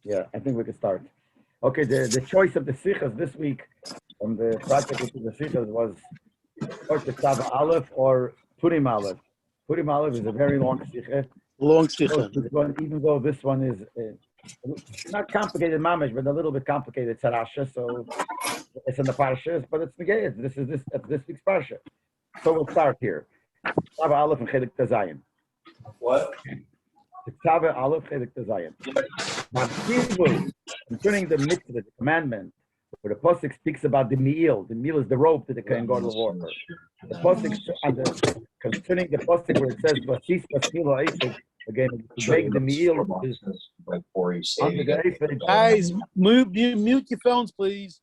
Yeah, I think we can start. Okay, the choice of the sichas this week from the project of the sichas was or Tetzave Aleph or Purim Aleph. Purim Aleph is a very long sicha. Long sicha. Even though this one is not complicated mamish, but a little bit complicated. It's Rasha, so it's in the parashas, but it's negated. This week's parsha. So we'll start here. Tetzave Aleph and Chelik Tezayin. What? Tetzave Aleph Chelik Tezayin. Concerning the mitzvah, the commandment, where the pasuk speaks about the meal. The meal is the rope that they can go to the water. The pasuk concerning the pasuk where it says "Vasis pasilo eifik," again, to make the meal is under the eifik. Guys, mute your phones, please.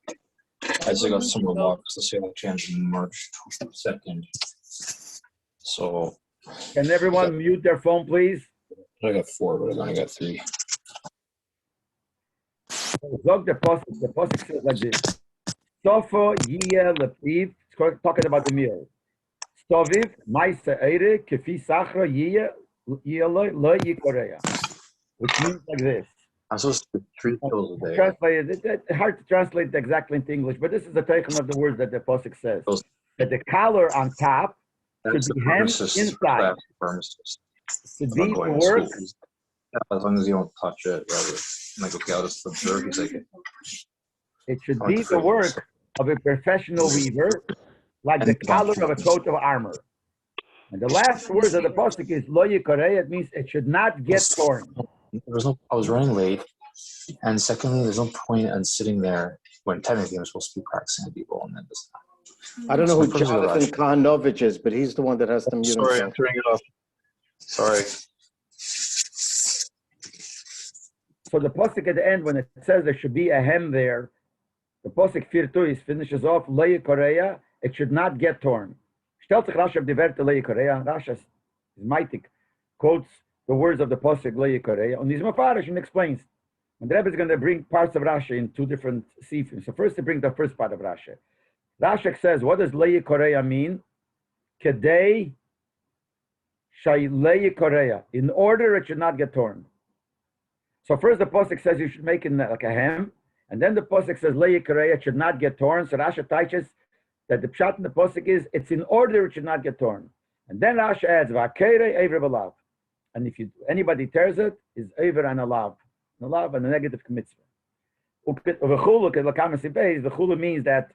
I just got some remarks. The sale changed in March 2nd. So. Can everyone mute their phone, please? I got 4, but I only got 3. Look, the pasuk says like this: Sofo yiyeh lepiv. It's talking about the meal. Stoviv ma'ase eire kefi sachra yiyeh lo yikoreya, which means like this. I'm supposed to 3 kills a day. Translated, it's hard to translate exactly into English, but this is the taken of the words that the pasuk says. That the collar on top should be hemmed inside. Should be the work. As long as you don't touch it, yeah. Like, okay, I'll just observe. He's like, it should be the work of a professional weaver, like the collar of a coat of armor. And the last words of the pasuk is lo yikorei. It means it should not get torn. I was running late, and secondly, there's no point in sitting there when technically I'm supposed to be practicing with people, and then this. I don't know who Jonathan Kahanovich is, but he's the one that has to mute himself. Sorry, I'm turning it off. Sorry. So the pasuk at the end, when it says there should be a hem there, the pasuk firtuis finishes off Le'i Korea. It should not get torn. Stellt sich Rashi auf die Werte Le'i Korea. Rashi is mighty, quotes the words of the pasuk Le'i Korea. And he's mafarish and explains. And the Rebbe is going to bring parts of Rashi in 2 different sifim. So first, he brings the first part of Rashi. Rashi says, what does Le'i Korea mean? Kedei shay Le'i Korea. In order, it should not get torn. So first the pasuk says you should make it like a hem, and then the pasuk says Le'i Korea, it should not get torn. So Rashi teaches that the pshat in the pasuk is it's in order it should not get torn. And then Rashi adds Va'kerei Eiver B'lav. And if anybody tears it, is Eiver and a lav. A lav and a negative mitzvah. The chulu means that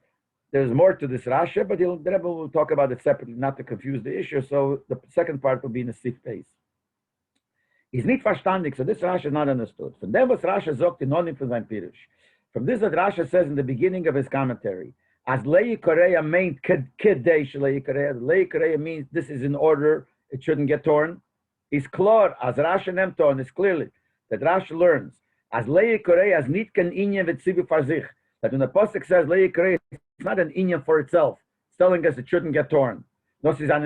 there's more to this Rashi, but the Rebbe will talk about it separately, not to confuse the issue. So the second part will be in the sixth phase. Is nicht verstandig, so this Rashi is not understood. From them was Rashi sagt in Nonim von sein Pirush. From this that Rashi says in the beginning of his commentary, as Le'i Korea meant Kedei Le'i Korea. Le'i Korea means this is in order, it shouldn't get torn. Is klar, as Rashi nemton, is clearly that Rashi learns, as Le'i Korea as nit kan inyan v'tzivu farzich, that when the pasuk says Le'i Korea, it's not an inyan for itself. It's telling us it shouldn't get torn. It's a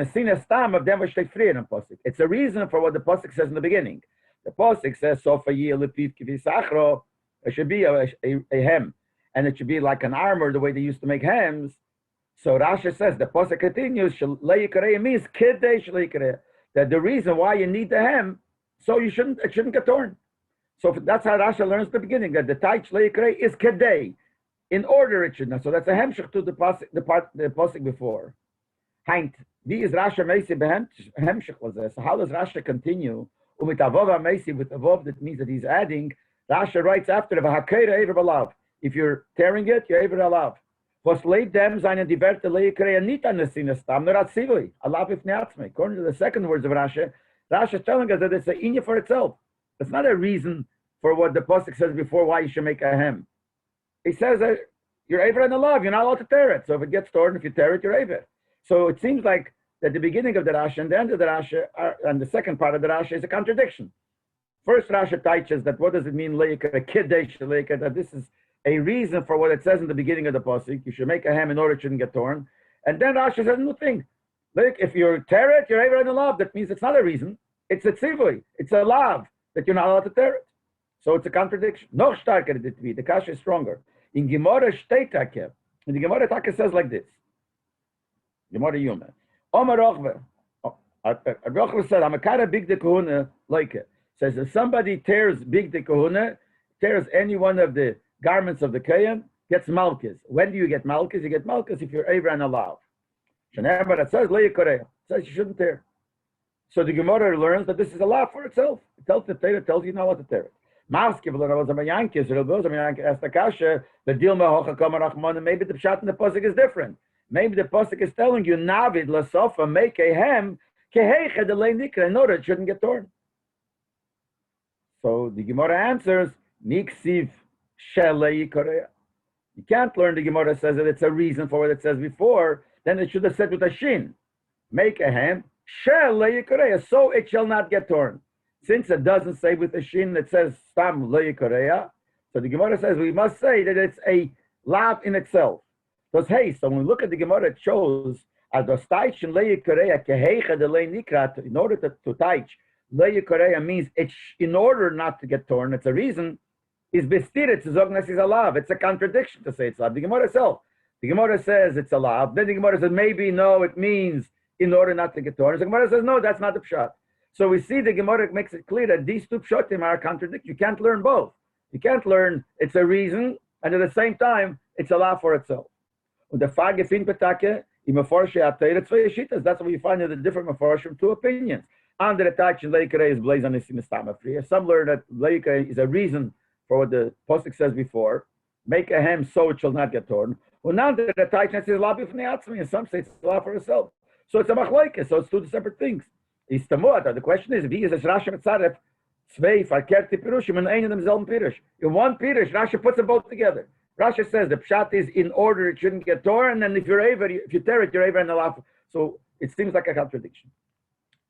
reason for what the pasuk says in the beginning. The pasuk says, "Sofa lepiv kivi sachro." It should be a hem, and it should be like an armor, the way they used to make hems. So Rashi says the pasuk continues. Le'i Korea means kedei Le'i Korea. That the reason why you need the hem, so it shouldn't get torn. So that's how Rashi learns at the beginning that the taich Le'i Korea is kedei, in order it should not. So that's a hemshich to the pasuk before. Heint, wie is Rashi Meisi behemshich was this? So how does Rashi continue? With avov Meisi, with avov, that means that he's adding. Rashi writes after v'hakeira eiver b'lav. If you're tearing it, you're eiver alav. Was leid dem seinen diverte Le'i Korea nit an nesina stam nur atzivui alav if neatzme. According to the second words of Rashi, Rashi is telling us that it's an inya for itself. It's not a reason for what the pasuk says before why you should make a hem. He says that you're eiver and alav. You're not allowed to tear it. So if it gets torn, if you tear it, you're eiver. So it seems like that the beginning of the Rashi and the end of the Rashi and the second part of the Rashi is a contradiction. First Rashi teaches that what does it mean that this is a reason for what it says in the beginning of the pasuk. You should make a hem in order it shouldn't get torn. And then Rashi says no thing. Like if you tear it, you're able to lav. That means it's not a reason. It's a tzivui. It's a lav that you're not allowed to tear it. So it's a contradiction. Noch starker did it be. The kasha is stronger. In Gemara Shteitake, and the Gemara Taka says like this. Gemara Yuma. Omar Rochve. Rochve said, I'm a kind of big de kahuna like it. Says if somebody tears big de kahuna, tears any one of the garments of the Kayan, gets Malchus. When do you get Malchus? You get Malchus if you're Aver and Alav. But it says, it says you shouldn't tear. So the Gemara learns that this is a law for itself. It tells the Torah, tells you not what to tear it. Maybe the pshat in the pasuk is different. Maybe the pasuk is telling you, Navid lasofa make a hem keheicha delei nikra, in order it shouldn't get torn. So the Gemara answers, Niksiv shelei korea. You can't learn the Gemara says that it's a reason for what it says before. Then it should have said with a shin, make a hem shelei korea, so it shall not get torn. Since it doesn't say with a shin, it says stam lei korea. So the Gemara says we must say that it's a lav in itself. Because hey, so when we look at the Gemara, it shows as the staichin lei korea keheicha de lei nikra. In order to taich lei korea means it's in order not to get torn. It's a reason. Is bestiret to zognas is a lav. It's a contradiction to say it's lav. The Gemara itself. The Gemara says it's a lav. Then the Gemara says maybe no, it means in order not to get torn. The Gemara says no, that's not the pshat. So we see the Gemara makes it clear that these two pshatim are contradictory. You can't learn both. You can't learn it's a reason and at the same time it's a law for itself. Und der Frage fin petake im Meforshe atayre zwei shitas. That's what we find in the different Meforshim, two opinions. Andere tachen leikere is blazon is simestama. Some learn that leikere is a reason for what the Pasuk says before. Make a hem so it shall not get torn. And andere tachen is labi from the atzmi. And some say it's a law for itself. So it's a machlokes. So it's two separate things. Is the question is, wie ist es Rashi mitzaref zwei verkehrte Pirushim in einem demselben Pirush? In one Pirush, Rashi puts them both together. Rashi says the pshat is in order it shouldn't get torn, and then if you tear it, you're over in the law. So it seems like a contradiction.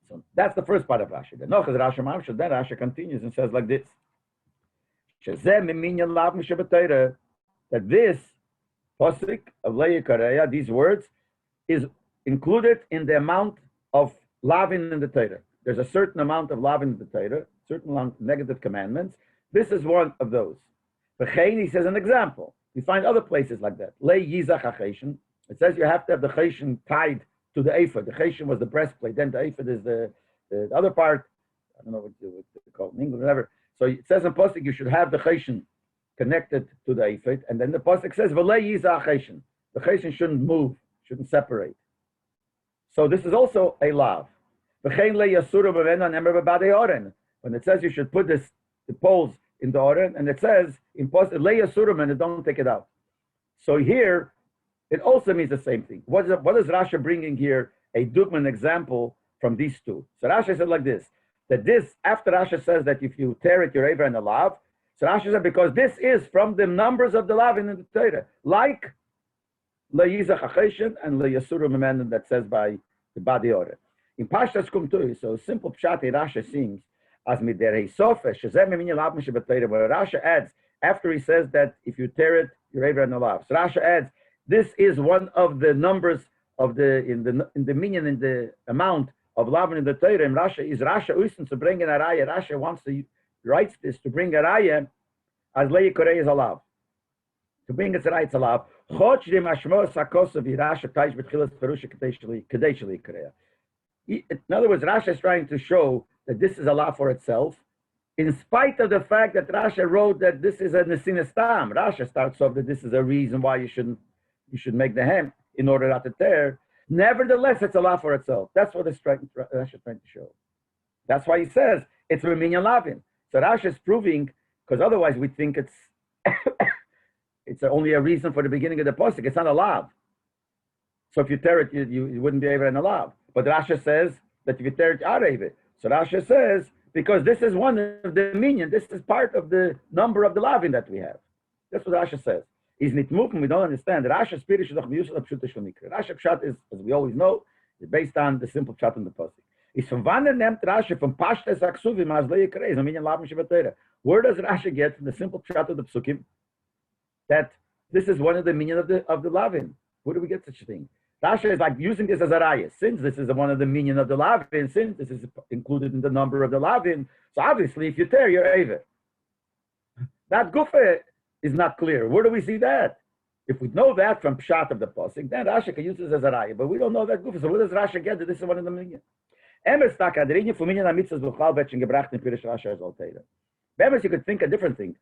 So that's the first part of Rashi. Then Rashi continues and says like this: that this pasuk of Leia Kareya, these words, is included in the amount of lavin in the Torah. There's a certain amount of lavin in the Torah, certain amount of negative commandments. This is one of those. He says an example. We find other places like that. Le yizach hacheshin. It says you have to have the cheshin tied to the ephod. The cheshin was the breastplate. Then the ephod is the other part. I don't know what they call it in English, whatever. So it says in pasuk you should have the cheshin connected to the ephod, and then the pasuk says v'le yizach hacheshin. The cheshin shouldn't move, shouldn't separate. So this is also a lav. When it says you should put the poles in the oren, and it says in post leya surum and don't take it out. So here it also means the same thing. What is Rashi bringing here? A dugman example from these two. So Rashi said like this: that this after Rashi says that if you tear it, you're over in the lav. So Rashi said because this is from the numbers of the lav in the Torah, like le'yizach hacheshin and le'yasurum amendment that says by the body order. In Pashtas Kumtui, so simple pshat Rashi seems as miderei sofa shezem minya lav mishabatayra. Where Rashi adds after he says that if you tear it, you're over in the lav. So Rashi adds this is one of the numbers of in the minyan in the amount of lav in the Torah. And Rashi is Rashi usen to bring in a raya. Rashi wants to writes this to bring a raya as le'i korei is a lav. To bring it to raya it's a lav. In other words, Rashi is trying to show that this is a law for itself, in spite of the fact that Rashi wrote that this is a nesinestam. Rashi starts off that this is a reason why you should make the hem in order not to tear. Nevertheless, it's a law for itself. That's what Rashi is trying to show. That's why he says it's Reminya Lavin. So Rashi is proving, because otherwise we think it's it's only a reason for the beginning of the pasuk. It's not a lav. So if you tear it, you wouldn't be able in a lav. But Rashi says that if you tear it, you are able. So Rashi says, because this is one of the minyan, this is part of the number of the lavin that we have. That's what Rashi says. Is nitmukim, we don't understand. Rashi's spirit is Rashi pshat is, as we always know, is based on the simple pshat in the pasuk. Is from wanneer neemt Rashi from pashtes aksuvim as leikre is a minyan lavin shivatera. Where does Rashi get from the simple pshat of the psukim that this is one of the minyan of the lavin? Where do we get such a thing? Rashi is like using this as a raya. Since this is one of the minyan of the lavin, since this is included in the number of the lavin, so obviously if you tear, you're aver. That gufa is not clear. Where do we see that? If we know that from pshat of the pasuk, then Rashi can use this as a raya. But we don't know that gufa. So where does Rashi get that this is one of the minyan? Emes takadrinye for minyan amitzvos b'chal vetchen gebracht in pirish Rashi as alteira. Bemes, you could think a different thing.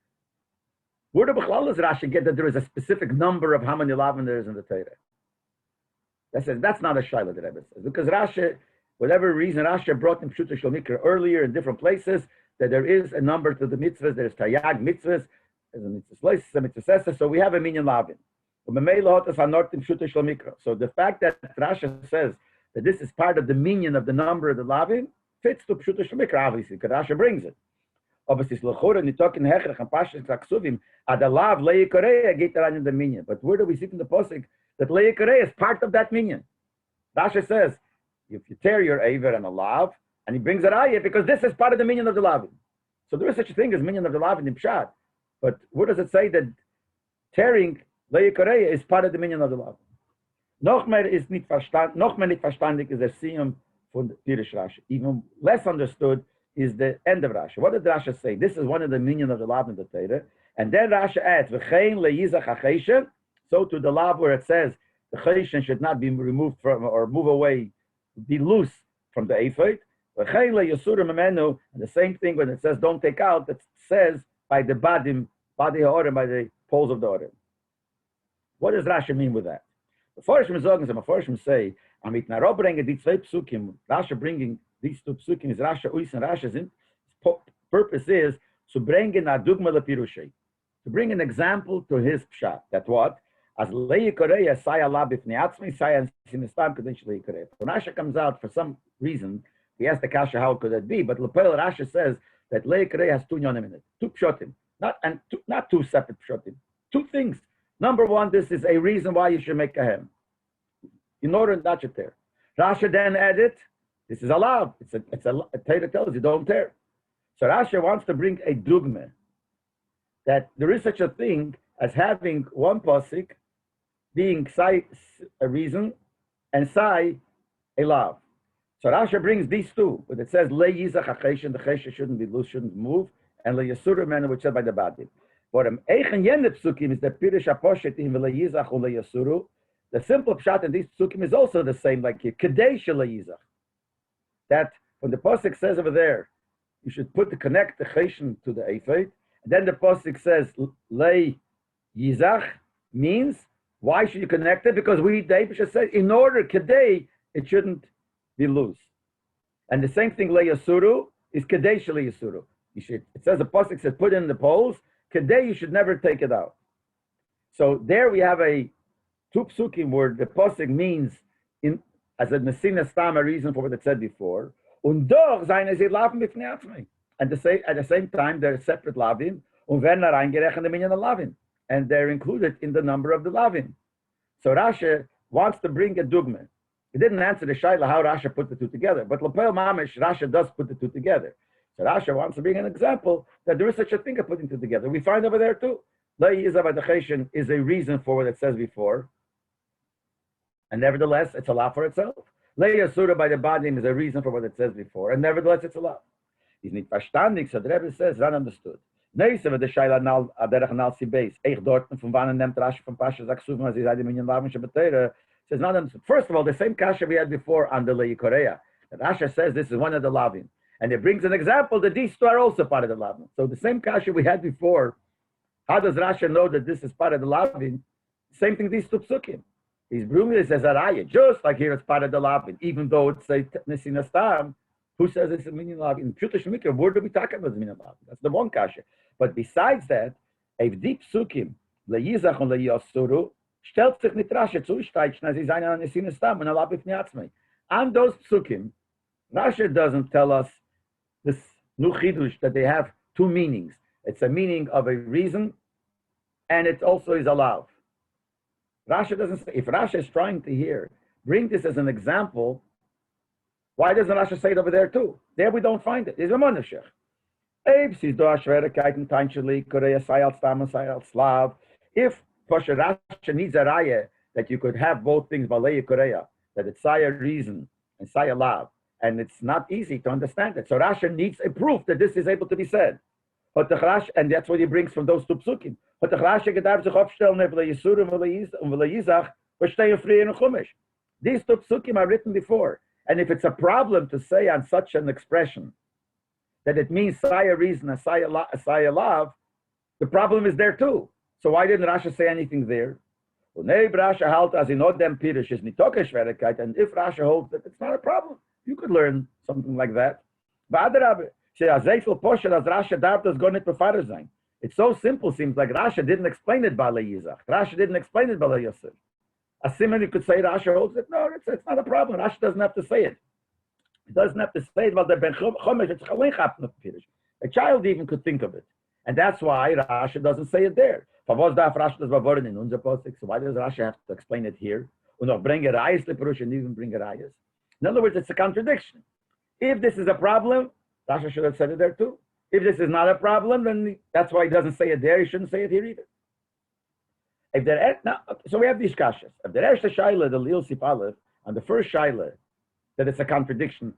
Where do Bechlal does Rashi get that there is a specific number of how many lavin there is in the Torah? That's not a shaila that Rebbe says. Because Rashi, whatever reason, Rashi brought in Pshuta Shel Mikra earlier in different places, that there is a number to the mitzvahs, there's Tayag mitzvahs, there's a mitzvah a mitzvah, so we have a minyan lavin. So the fact that Rashi says that this is part of the minyan of the number of the lavin fits to Pshuta Shel Mikra, obviously, because Rashi brings it. Obviously, the minyan. But where do we see from the posik that leikare is part of that minyan? Rashi says, if you tear your aver and a lav, and he brings a raya because this is part of the minyan of the lavin. So there is such a thing as minyan of the lavin in Pshat. But where does it say that tearing leikare is part of the minyan of the lavin? Noch mehr nicht verstandig is der Siyum von Pirish Rashi. Even less understood is the end of Rashi. What did Rashi say? This is one of the minyan of the lav in the Torah. And then Rashi adds, V'chein leyizach ha'cheishen. So to the lav where it says the cheishen should not be removed from or move away, be loose from the ephod. V'chein leyasura memenu. And the same thing when it says don't take out, it says by the badim, badi ha'orim, by the poles of the orim. What does Rashi mean with that? The Forshim say, Amit naro bringen die zwei psukim. Rashi bringing these two psukim is Rashi Uis and Rashi Zin. Purpose is to bring in a dugma lepirushei, to bring an example to his pshat. That what? As lei koreya saya labif neatzmi saya sinistam kadesh lei koreya. When Rashi comes out for some reason, he asks the kasha how could that be? But Lepel Rashi says that lei koreya has two nyonim in it, two pshotim, not two separate pshotim, two things. Number one, this is a reason why you should make a hem. In order not to tear. Rashi then added, this is allowed. It's a Torah tells you don't tear. So Rashi wants to bring a dugma that there is such a thing as having one pasuk being sai a reason and sai a lav. So Rashi brings these two, but it says le yizach ha'cheishen, the cheishen shouldn't be loose, shouldn't move, and le yasura menu, which said by the badim. But eichen yende psukim is the pirish aposhetim le yizach ule yasuru. The simple pshat in these psukim is also the same, like here, kadesh le yizach. That when the pasuk says over there, you should connect the cheishen to the ephod. And then the pasuk says le yizach means why should you connect it? Because the Eibusha said in order kadei it shouldn't be loose. And the same thing le yasuru is kadesh le yasuru. It says the pasuk says put in the poles kadei you should never take it out. So there we have a two psukim where the pasuk means in as a Messina Stam, a reason for what it said before. And at the same time, they're separate lavin. And they're included in the number of the lavin. So Rashi wants to bring a dugma. He didn't answer the shaila how Rashi put the two together, but Lapel Mamish, Rashi does put the two together. So Rashi wants to bring an example that there is such a thing of putting two together. We find over there too. Is a reason for what it says before. And nevertheless, it's allowed for itself. Leia Surah by the Badim is a reason for what it says before, and nevertheless, it's allowed. He's not verstandig, so the Rebbe says, Ran understood. Neise with the Shaila Nal Aderach Nal Sibes, Eich Dorten from Van and Nem Trash from Pasha Zaksuvim as he said in Minyan Lavin Shabbatera, says not understood. First of all, the same kasha we had before on the Leia Korea. That Asha says this is one of the Lavin. And it brings an example that these two are also part of the Lavin. So the same kasha we had before, how does Rasha know that this is part of the Lavin? Same thing, these two psukim. He's bringing this as a raya, just like here it's part of the lavin, even though it's a nesina stam. Who says it's a minyan lavin? In Pshuta Shel Mikra, where do we talk about the minyan lavin? That's the one kasha. But besides that, a deep psukim leyizach und leyasuru stellt sich mit Rashi zusteichen, sie seien an nesina stam und alab ifniatzmei. On those psukim, Rashi doesn't tell us this new chidush that they have two meanings. It's a meaning of a reason, and it also is allowed. Rashi doesn't say, if Rashi is trying to bring this as an example, why doesn't Rashi say it over there too? There we don't find it. It's a monoshech. If Rashi needs a raya that you could have both things, that it's saya reason and saya lav, and it's not easy to understand it. So Rashi needs a proof that this is able to be said. And that's what he brings from those two psukim. These two psukim are written before. And if it's a problem to say on such an expression that it means saya reason and saya love, the problem is there too. So why didn't Rasha say anything there? Und Leib Rasha halt as in Odem Pirish is nitoke Schwierigkeit, and if Rasha holds that it's not a problem, you could learn something like that. But Adrabe, Zeifel Posher as Rasha darf das gar nicht befahren sein. It's so simple, seems like Rasha didn't explain it by Yizach. Rasha didn't explain it by Yosef. As Simon, you could say Rasha holds it. No, it's not a problem. Rasha doesn't have to say it. He doesn't have to say it, but the Ben Chomesh, it's Pirish. A child even could think of it. And that's why Rasha doesn't say it there. So why does Rasha have to explain it here? And even bring rayas. In other words, it's a contradiction. If this is a problem, Rasha should have said it there too. If this is not a problem, then that's why he doesn't say it there. He shouldn't say it here either. If there, now, so we have these kashas. If there is the shaila, the Lil Sipalev, on the first shaila, that it's a contradiction,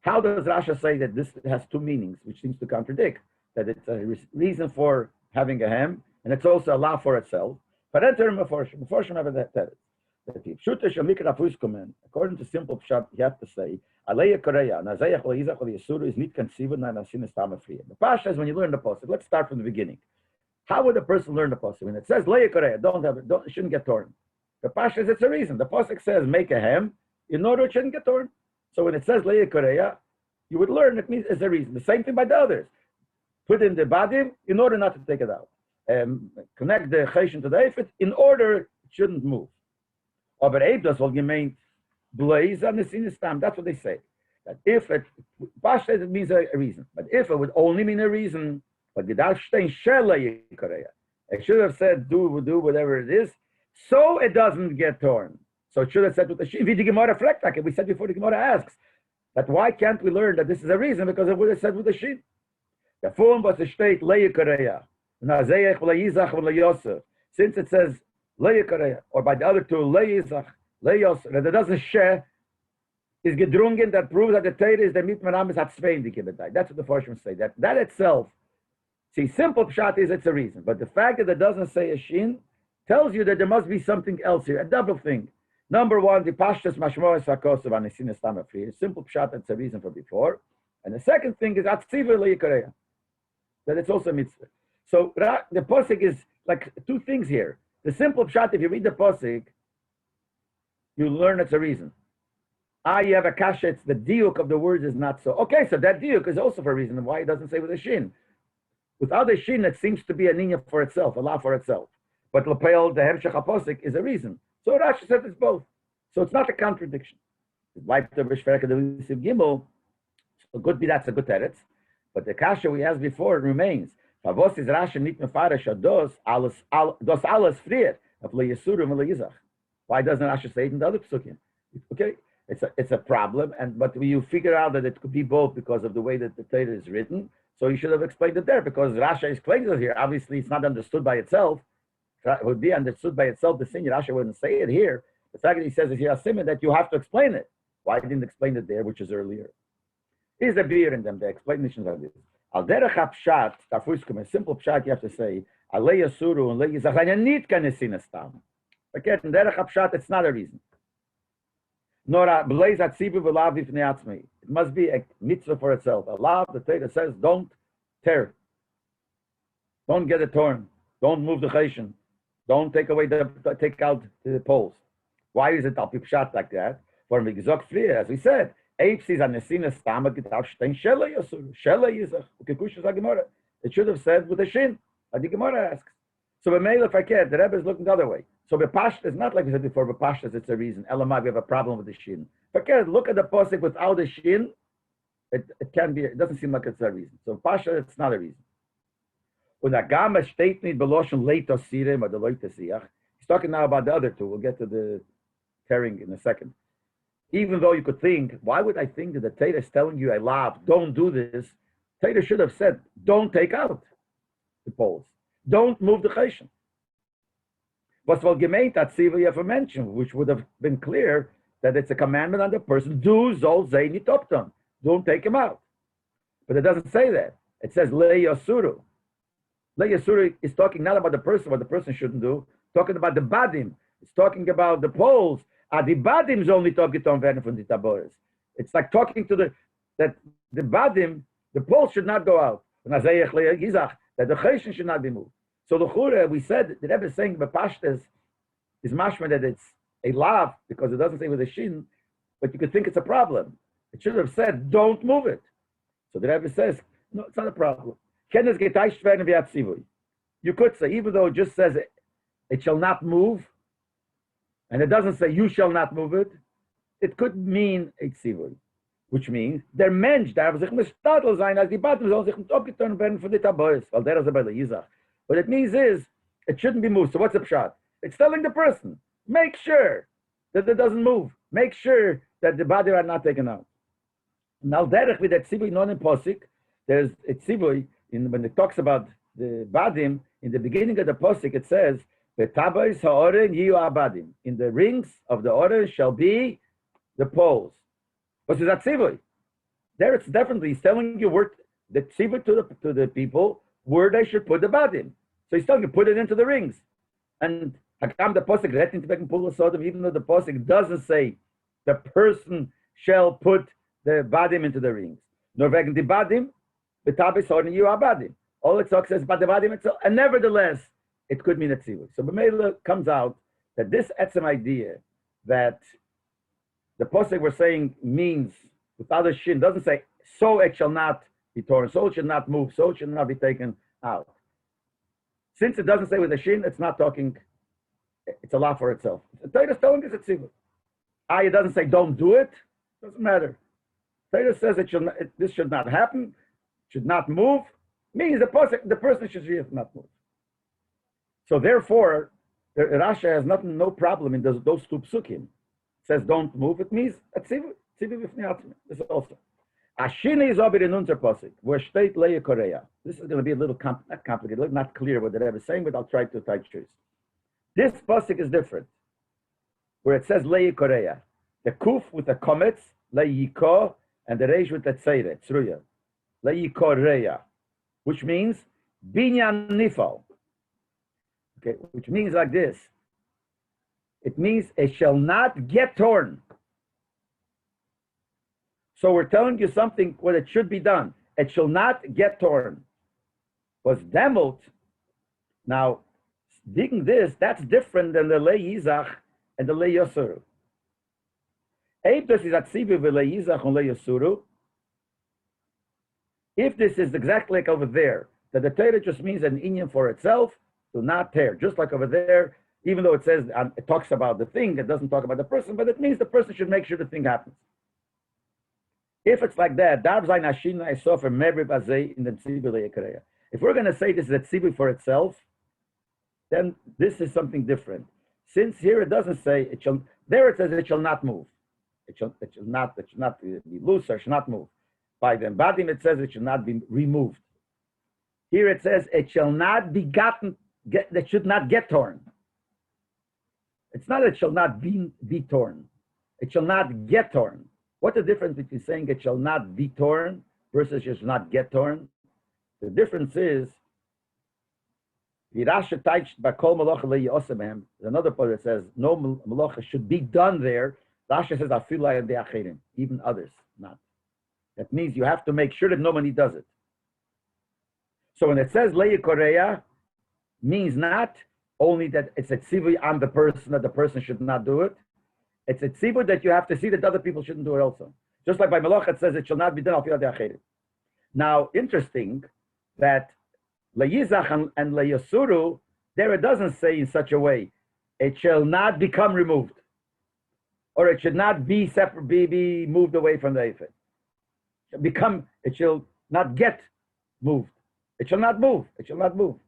how does Rasha say that this has two meanings, which seems to contradict? That it's a reason for having a hem, and it's also a law for itself. But enter Meforshim have that. According to simple pshat, you have to say, Aleya Korea, Nazayach Leizach Yesuru is not conceived, and Nasinas Tamafriya. The Pasha is when you learn the pasuk. Let's start from the beginning. How would a person learn the pasuk? When it says Leya Korea, it shouldn't get torn. The Pasha is it's a reason. The pasuk says make a hem in order it shouldn't get torn. So when it says Leya Korea, you would learn it means it's a reason. The same thing by the others. Put in the badim in order not to take it out. Connect the cheshin to the efet in order it shouldn't move. Aber das will gemeint blaze and the sinistam. That's what they say. That if it Pasha it means a reason, but if it would only mean a reason, but it should have said do whatever it is, so it doesn't get torn. So it should have said with the shin. We said before the Gemara asks that why can't we learn that this is a reason because it would have said with the shin. The form was the state Leia Korea. Since it says Leia Korea, or by the other two, Leizach, Leios, that it doesn't share, is gedrungen, that proves that the Torah is the mitmanam is hatzvein dikibedai. That's what the Forshim say. That itself, see, simple pshat is it's a reason, but the fact that it doesn't say a shin tells you that there must be something else here, a double thing. Number one, the pashtas mashmoes hakosov anesinas tamafri. Simple pshat, that's a reason for before. And the second thing is atziva Leia Korea, that it's also a mitzvah. So the posik is like two things here. The simple pshat, if you read the posik, you learn it's a reason. You have a kasha, it's the diuk of the words is not so. Okay, so that diuk is also for a reason why it doesn't say with a shin. Without a shin, it seems to be a ninya for itself, a law for itself. But lapel, the hemshech posik, is a reason. So Rashi said it's both. So it's not a contradiction. Leib the Gimel, so could be that's a good teretz. But the kasha we asked before remains. Favos is Rashi nit mefarish dos alles frier of leYesurim and leYizach. Why doesn't Rashi say it in the other psukim? Okay, it's a problem, but you figure out that it could be both because of the way that the Torah is written. So you should have explained it there because Rashi explains it here. Obviously, it's not understood by itself. If it would be understood by itself, the senior Rashi wouldn't say it here. The fact that he says it here, that you have to explain it. Why didn't explain it there, which is earlier? Is a beer in them. The explanations are this. Al derech hapshat, tafuskum, a simple pshat you have to say, alei yasuru and lei yizach, and you need kanesina stam. Okay, in derech hapshat, it's not a reason. Nor a blaze at sibu v'lav ifnei atzmei. It must be a mitzvah for itself. A law, the Torah says, don't tear. Don't get it torn. Don't move the cheshin. Don't take out the poles. Why is it al pshat like that? For migzok free, as we said. It should have said with a shin, like the Gemara asks. So the Rebbe is looking the other way. So the Pashtas is not like we said before, the Pashtas it's a reason. Elamai, we have a problem with the shin. Look at the posik without the shin, it can be, it doesn't seem like it's a reason. So Pashta, it's not a reason. He's talking now about the other two. We'll get to the tearing in a second. Even though you could think, why would I think that the Torah is telling you, I laugh, don't do this? Torah should have said, don't take out the poles. Don't move the cheshen. Was well gemeint that Tziva you have mentioned, which would have been clear that it's a commandment on the person, do zol zei nitopton. Don't take him out. But it doesn't say that. It says le yasuru. Le yasuru is talking not about the person, what the person shouldn't do, talking about the badim. It's talking about the poles. The badim is only talking from the taboris. It's like talking to the badim, the poles should not go out. that the cheshen should not be moved. So the Chure, we said, the Rebbe is saying, Bepashtes is mashma that it's a lav, because it doesn't say with a shin, but you could think it's a problem. It should have said, don't move it. So the Rebbe says, no, it's not a problem. You could say, even though it just says it shall not move, and it doesn't say you shall not move it, it could mean a tzivui, which means der Mensch darf sich mistadel sein, als die Batem soll sich nicht abgetan werden von den Tabois, weil der ist bei der Yisach. What it means is, it shouldn't be moved. So what's the pshat? It's telling the person, make sure that it doesn't move. Make sure that the body are not taken out. Now, derech with that tzivui non in posik, there's a tzivui, when it talks about the badim, in the beginning of the posik, it says, "V'tabois ha'oren yiyu abadim." In the rings of the oren shall be the poles. What is that tzivui? There, it's definitely he's telling you where the tzivui to the people where they should put the badim. So he's telling you put it into the rings. And hakam the posik retting to make pull sodom, even though the posik doesn't say the person shall put the badim into the rings. Nor wegen the badim, v'tabois ha'oren yiyu abadim. All it says about the badim itself, and nevertheless, it could mean a tzivui. So B'meila comes out that this etzem idea that the posek we're saying means without a shin doesn't say so it shall not be torn, so it should not move, so it should not be taken out. Since it doesn't say with a shin, it's not talking. It's a law for itself. The Torah is telling us it's tzivui. It doesn't say don't do it. Doesn't matter. The Torah says this should not happen, should not move. Means the person should not move. So therefore, the Rasha has no problem in those two psukim. It says don't move. It means a tzivui b'fnei atzmi. This also. Ashini is over in unser posik where state leia korea. This is going to be a little not complicated, not clear what the Rebbe is saying, but I'll try to type truth. This posik is different, where it says leia korea. The kuf with the komets leiyiko and the reish with the tzeire tzruya leia korea, which means binyan nifal. Okay, which means like this. It means it shall not get torn. So we're telling you something what it should be done. It shall not get torn. Was demot. Now, digging this, that's different than the lei yizach and the lei yosuru. If this is exactly like over there, that the Torah just means an inyan for itself, to not tear. Just like over there, even though it says, it talks about the thing, it doesn't talk about the person, but it means the person should make sure the thing happens. If it's like that, if we're going to say this is a tzivui for itself, then this is something different. Since here it doesn't say it shall, there it says it shall not move. It shall not be loose or should not move. By the embadim it says it should not be removed. Here it says it shall not be that should not get torn. It's not it shall not be torn. It shall not get torn. What's the difference between saying it shall not be torn versus it shall not get torn? The difference is there's another part that says no malacha should be done there. Rasha says afilai and de'achirim, even others not. That means you have to make sure that nobody does it. So when it says leia korea, means not only that it's a tzivui on the person that the person should not do it. It's a tzivui that you have to see that other people shouldn't do it also. Just like by Malach it says it shall not be done al pi acherim. Now, interesting that le'yizach and le'yasuru, there it doesn't say in such a way, it shall not become removed, or it should not be separate, be moved away from the ephod. It shall not get moved. It shall not move. It shall not move.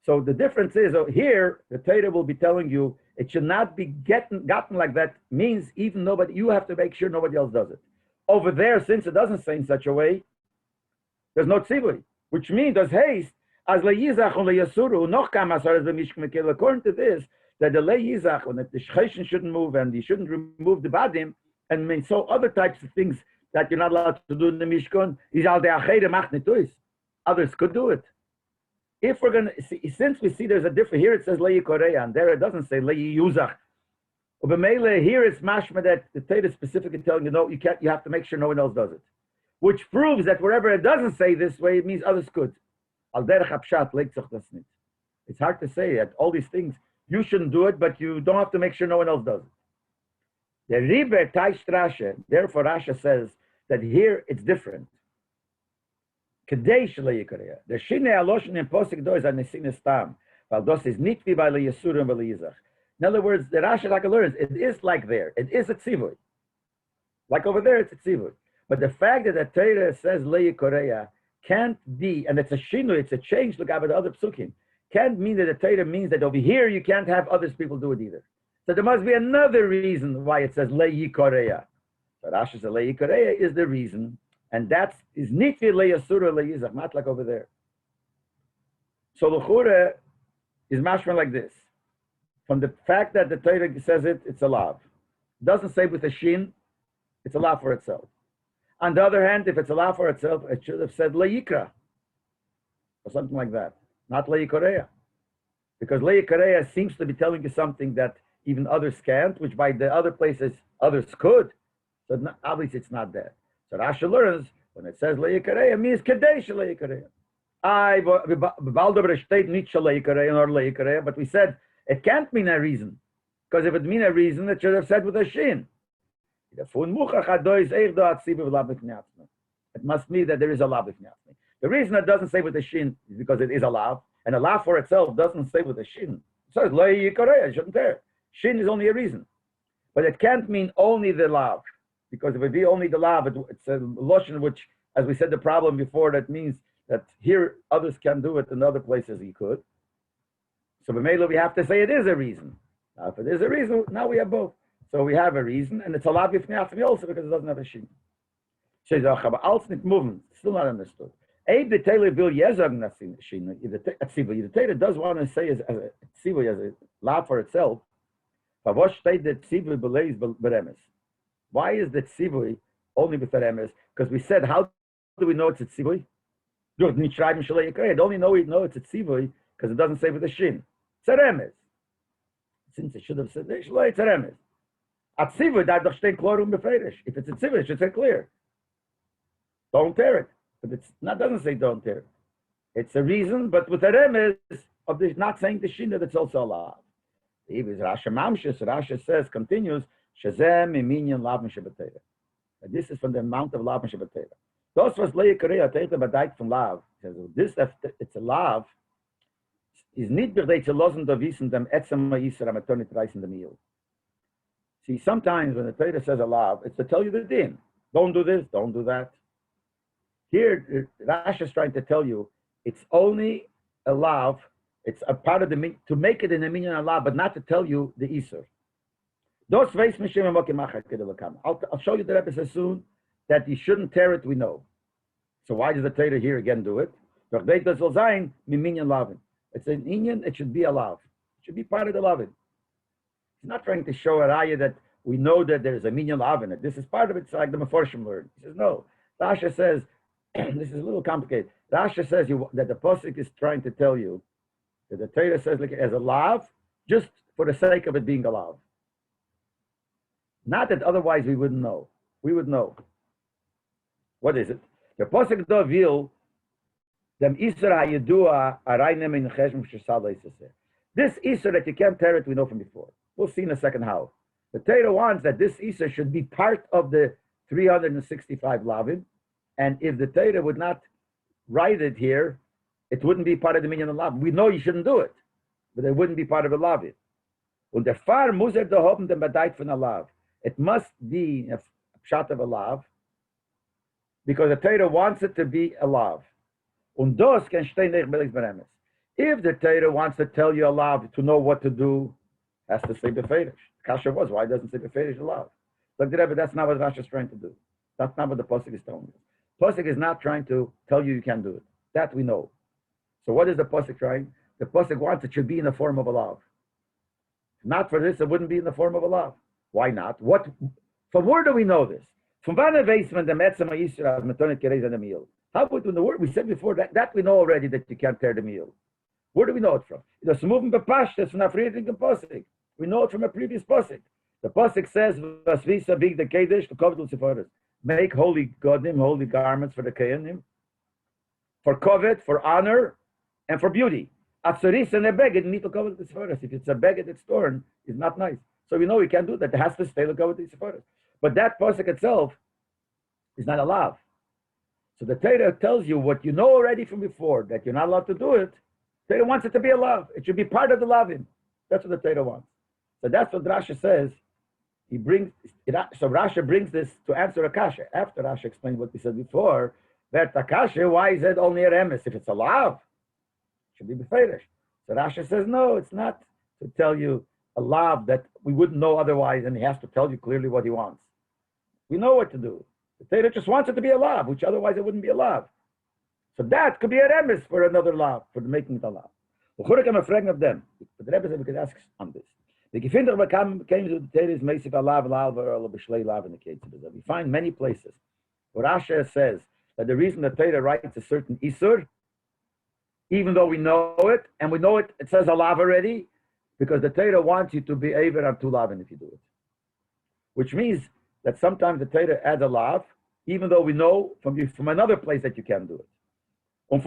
So the difference is here, the Torah will be telling you it should not be gotten like that. Means even nobody, you have to make sure nobody else does it. Over there, since it doesn't say in such a way, there's no tzivui, which means there's haste. As le'yizach and le'yasuru noch kam asar as b'mishkmekil. According to this, that the le'yizach, when the shcheshin shouldn't move and you shouldn't remove the badim, and so other types of things that you're not allowed to do in the mishkan, is al de'achere mach netuis. Others could do it. If we're going to see, since we see there's a difference, here it says le'i korea, and there it doesn't say le'i yuzach. Here it's mashma that the Torah is specifically telling you, no, you can't, you have to make sure no one else does it. Which proves that wherever it doesn't say this way, it means others could. Al derech hapshat legt sich das nicht. It's hard to say that all these things, you shouldn't do it, but you don't have to make sure no one else does it. The Riber Taish Rasha, therefore Rasha says that here it's different. Kadesh leYikoreya. The Shine Aloshin in Posik Do is a Nesina Stam. While dos is nitvi by leYasurim by leYizach. In other words, the Rasha like learns, it is like there. It is a tzivui. Like over there, it's a tzivui. But the fact that the Torah says leYikoreya can't be, and it's a shinu, it's a change, look at the other psukim, can't mean that the Torah means that over here you can't have other people do it either. So there must be another reason why it says leYikoreya. So Rashi says leYikoreya is the reason, and that is nitvi leYasura leYizach, not like over there. So l'chure is mashma like this. From the fact that the Torah says it, it's a lav. It doesn't say with a shin, it's a lav for itself. On the other hand, if it's a lav for itself, it should have said leYikra, or something like that, not leYikoreya. Because leYikoreya seems to be telling you something that even others can't, which by the other places others could. So obviously it's not there. So Rashi learns, when it says leYikoreya, it means kadesh leYikoreya. But we said it can't mean a reason, because if it mean a reason, it should have said with a shin. It must mean that there is a lav. The reason it doesn't say with a shin is because it is a lav, and a lav for itself doesn't say with a shin. It says leYikoreya, it shouldn't there. Shin is only a reason, but it can't mean only the lav, because if it be only the lav, it's a lotion which, as we said the problem before, that means that here others can do it, in other places he could. So b'meila we have to say it is a reason. Now, if it is a reason, now we have both. So we have a reason, and it's a lav b'fnei also because it doesn't have a shin. Still not understood. The Torah does want to say as a tzivui, as a lav for itself. Why is the tzivui only with the remes? Because we said, how do we know it's a tzivui? Only know we know it's a tzivui because it doesn't say with a shin. It's a remes. Since it should have said it's a remes. At tzivui, that doch steht klorum beferish. If it's a tzivui, it should say clear. Don't tear it. But it's not, doesn't say don't tear it. It's a reason, but with a remes of this not saying the shin, that it's also allowed. Rasha says, continues, Shazem iminyan lav mishabatera. This is from the amount of lav mishabatera. Those was leYikoreya teita badait from lav. Says this, it's a lav. Is nicht berdeit zu losen da wissen dem etzem ma'isra matonit reis in the meal. See, sometimes when the Torah says a lav, it's to tell you the din. Don't do this, don't do that. Here, Rashi is trying to tell you it's only a lav. It's a part of the to make it in a minyan Allah, but not to tell you the Isur. I'll show you the Rebbe says soon that you shouldn't tear it. We know. So why does the Torah here again do it? It's an inyan. It should be a lav. It should be part of the lavin. He's not trying to show a raya that we know that there's a minyan lav in it. This is part of it. It's like the Meforshim learned. He says no. Rasha says this is a little complicated. Rasha says that the pasuk is trying to tell you that the Torah says like as a lav, just for the sake of it being a lav. Not that otherwise we wouldn't know. We would know. What is it? The pasuk do vil dem Isra Yedua Araynem in Cheshm Shesal. This Isra that you can't tear it, we know from before. We'll see in a second how. The Torah wants that this Isra should be part of the 365 lavim, and if the Torah would not write it here, it wouldn't be part of the minyan lav. We know you shouldn't do it, but it wouldn't be part of a lavin. Und der Far muss da haben den Badait von a lav. It must be a pshat of a lav, because the Torah wants it to be a lav. Und das kann stehen nicht billig beremes. If the Torah wants to tell you a lav to know what to do, has to say beferish. Kasha was, why doesn't say beferish a lav? Look, but that's not what Rashi is trying to do. That's not what the pasuk is telling you. Pasuk is not trying to tell you can't do it. That we know. So what is the pasuk trying? The pasuk wants it should be in the form of a lav. Not for this, it wouldn't be in the form of a lav. Why not? What? From where do we know this? From Vana Veisman, the Metzama Yisrael, Metonet Kerez and the meal. How about in the word? We said before that we know already that you can't tear the meal. Where do we know it from? It's moving bepashtas from Afriyat and pasuk. We know it from a previous pasuk. The pasuk says, "Vasvisa big the kedesh to kovet l'sefaris." Make holy godim, holy garments for the kehanim, for kovet, for honor, and for beauty. Atzoris and a beged need to cover the seforos. If it's a beged that's torn, it's not nice. So we know we can't do that. It has to stay to cover the seforos. But that pasuk itself is not allowed. So the Torah tells you what you know already from before, that you're not allowed to do it. The Torah wants it to be a lav. It should be part of the lavin. That's what the Torah wants. So that's what Rashi says. He brings, so Rashi brings this to answer a kasha. After Rashi explained what we said before, that kasha, why is it only a remes? If it's a lav, it should be beferish. So Rashi says, no, it's not to tell you a lav that we wouldn't know otherwise, and he has to tell you clearly what he wants. We know what to do. The Torah just wants it to be a lav, which otherwise it wouldn't be a lav. So that could be a remes for another lav, for making it a lav. I'm afraid of them. But the Rebbe said we could ask on this. The Gefinder came to the Torah is Meisif alav alav or b'shlei lav in the case of it. We find many places where Rashi says that the reason the Torah writes a certain isur, even though we know it, and we know it, it says alav already, because the Torah wants you to be aver and tu lavin if you do it. Which means that sometimes the Torah adds a lav, even though we know from another place that you can do it. And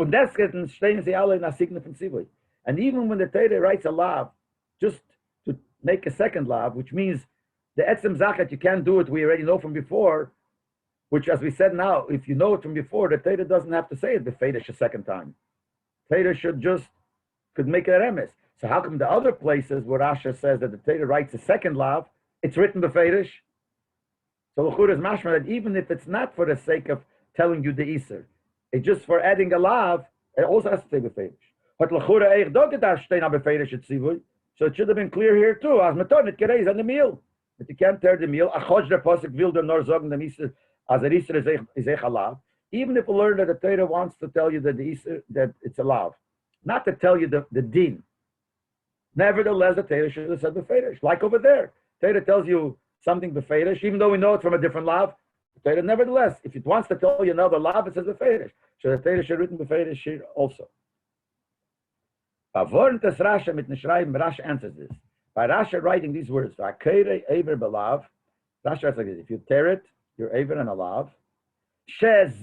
even when the Torah writes a lav, just to make a second lav, which means the etzem zachat, you can't do it, we already know from before, which as we said now, if you know it from before, the Torah doesn't have to say it befeidish a second time. Torah could make it a remes. So how come the other places where Rashi says that the Torah writes a second lav, it's written befeidish? So l'chur is mashma that even if it's not for the sake of telling you the iser, it's just for adding a lav, it also has to say befeidish. But l'chur eich doget ashtein befeidish et zivui. So it should have been clear here too. As metonit gereis on the meal, but you can't tear the meal. Achoj der posik will der nor zogen the iser as a iser is eich a lav. Even if you learn that the Torah wants to tell you that the iser that it's a lav, not to tell you the din. Nevertheless, the Torah should have said befeidish. Like over there, Torah tells you something befeidish, even though we know it from a different lav. The Torah, nevertheless, if it wants to tell you another lav, it says befeidish. So the Torah should have written befeidish here also. Rashi answers this. By Rashi writing these words, Rashi writes like this: if you tear it, you're aver and a lav. That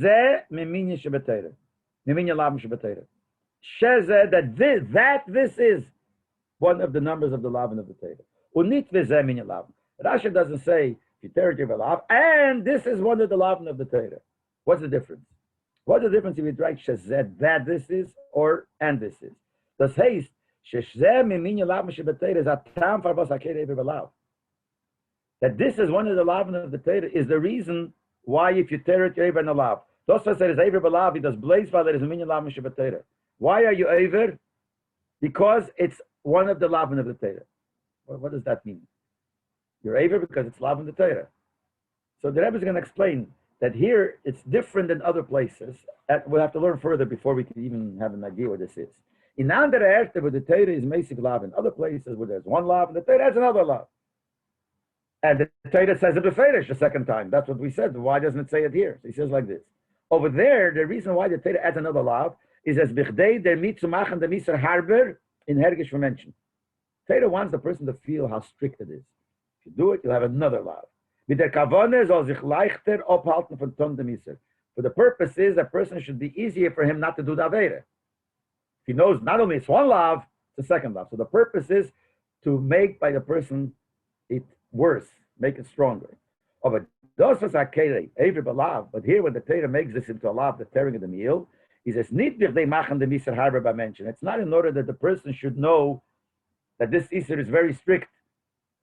this is one of the numbers of the lavin of the Torah. Rashi doesn't say if you tear it, you're a lav, and this is one of the lavin of the Torah. What's the difference? What's the difference if you write shezeh that this is or and this is? Das heißt, that this is one of the lavin of the Torah is the reason why if you tear it, you're aver and a lav. Tosfos said is aver b'lav, he does blaze for that is a minyan lav mishabatera. Why are you aver? Because it's one of the lavin of the Torah. What does that mean? You're aver because it's lavin the Torah. So the Rebbe is going to explain that here it's different than other places. We'll have to learn further before we can even have an idea what this is. In andere Erte, where the Torah is Mesik Lav, in other places where there's one Lav, and the Torah has another Lav. And the Torah says it beferish the second time. That's what we said. Why doesn't it say it here? So he says like this. Over there, the reason why the Torah adds another Lav is as Bichdei der Mitzumach the Miser Harber in Hergish mentioned. Torah wants the person to feel how strict it is. If you do it, you'll have another Lav. With der Kavone soll sich leichter abhalten von Ton de Miser. For the purpose is a person should be easier for him not to do the Avera. He knows not only it's one lav, it's a second lav. So the purpose is to make by the person it worse, make it stronger. But here when the Torah makes this into a lav, the tearing of the meal, he says, it's not in order that the person should know that this Isser is very strict,